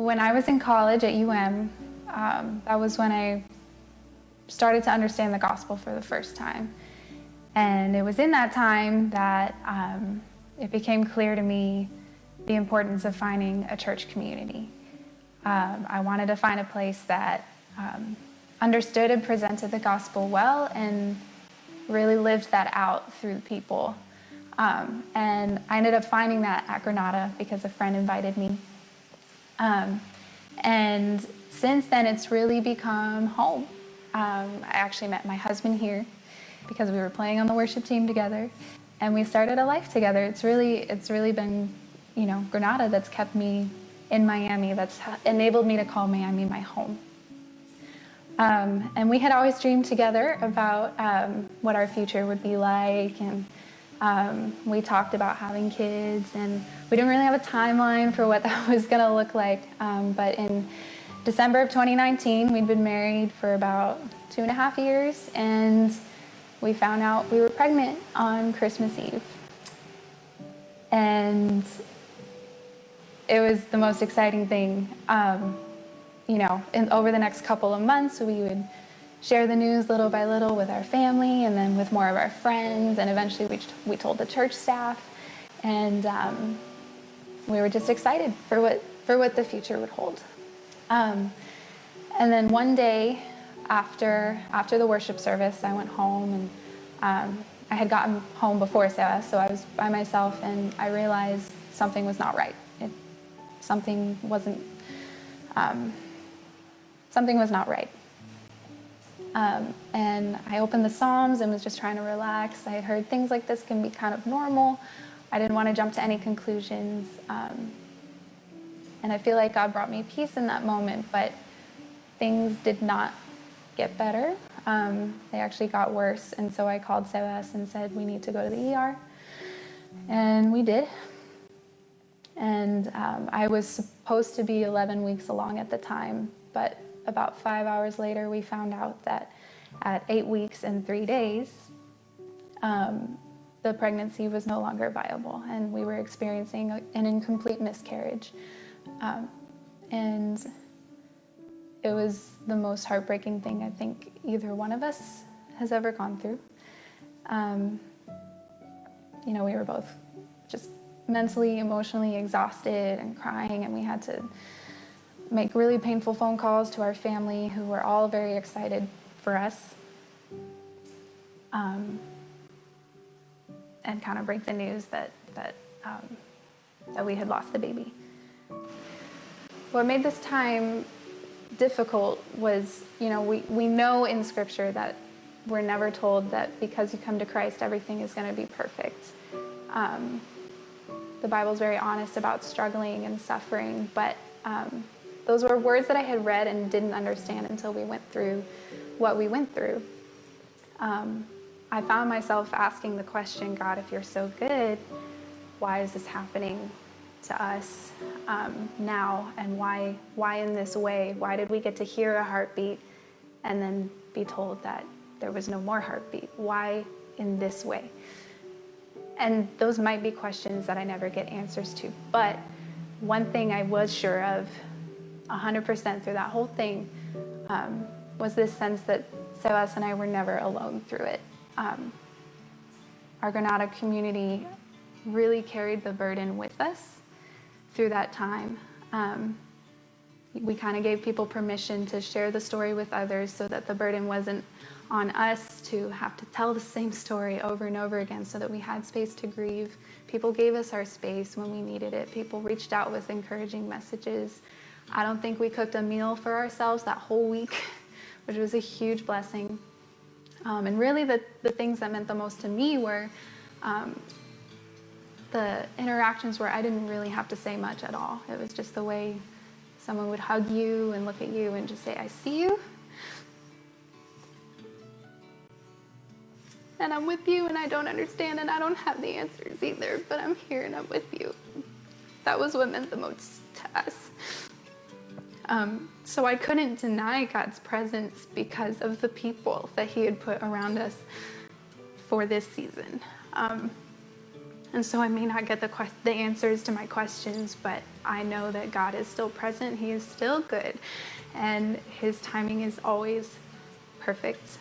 When I was in college at UM, that was when I started to understand the gospel for the first time. And it was in that time that it became clear to me the importance of finding a church community. I wanted to find a place that understood and presented the gospel well and really lived that out through people. And I ended up finding that at Granada because a friend invited me. And since then, it's really become home. I actually met my husband here because we were playing on the worship team together, and we started a life together. It's really been, Granada that's kept me in Miami, that's enabled me to call Miami my home. And we had always dreamed together about what our future would be like, and we talked about having kids, and we didn't really have a timeline for what that was going to look like. But in December of 2019, we'd been married for about 2.5 years, and we found out we were pregnant on Christmas Eve. And it was the most exciting thing. Over the next couple of months, we would share the news little by little with our family, and then with more of our friends, and eventually we told the church staff, and we were just excited for what the future would hold. And then one day after the worship service, I went home, and I had gotten home before Sarah, so I was by myself, and I realized something was not right. Something was not right. And I opened the Psalms and was just trying to relax. I had heard things like this can be kind of normal. I didn't want to jump to any conclusions. And I feel like God brought me peace in that moment, but things did not get better. They actually got worse. And so I called Sebas and said, we need to go to the ER. And we did. And I was supposed to be 11 weeks along at the time, but about 5 hours later, we found out that at 8 weeks and 3 days, the pregnancy was no longer viable, and we were experiencing an incomplete miscarriage. And it was the most heartbreaking thing I think either one of us has ever gone through. We were both just mentally, emotionally exhausted and crying, and we had to make really painful phone calls to our family, who were all very excited for us, and kind of break the news that we had lost the baby. What made this time difficult was, we know in Scripture that we're never told that because you come to Christ, everything is going to be perfect. The Bible's very honest about struggling and suffering, but those were words that I had read and didn't understand until we went through what we went through. I found myself asking the question, God, if you're so good, why is this happening to us now? And why in this way? Why did we get to hear a heartbeat and then be told that there was no more heartbeat? Why in this way? And those might be questions that I never get answers to. But one thing I was sure of 100% through that whole thing was this sense that Sebas and I were never alone through it. Our Granada community really carried the burden with us through that time. We kind of gave people permission to share the story with others so that the burden wasn't on us to have to tell the same story over and over again, so that we had space to grieve. People gave us our space when we needed it. People reached out with encouraging messages. I don't think we cooked a meal for ourselves that whole week, which was a huge blessing. And really the things that meant the most to me were the interactions where I didn't really have to say much at all. It was just the way someone would hug you and look at you and just say, I see you. And I'm with you, and I don't understand, and I don't have the answers either, but I'm here and I'm with you. That was what meant the most to us. So I couldn't deny God's presence because of the people that he had put around us for this season. And And so I may not get the answers to my questions, but I know that God is still present. He is still good. And his timing is always perfect.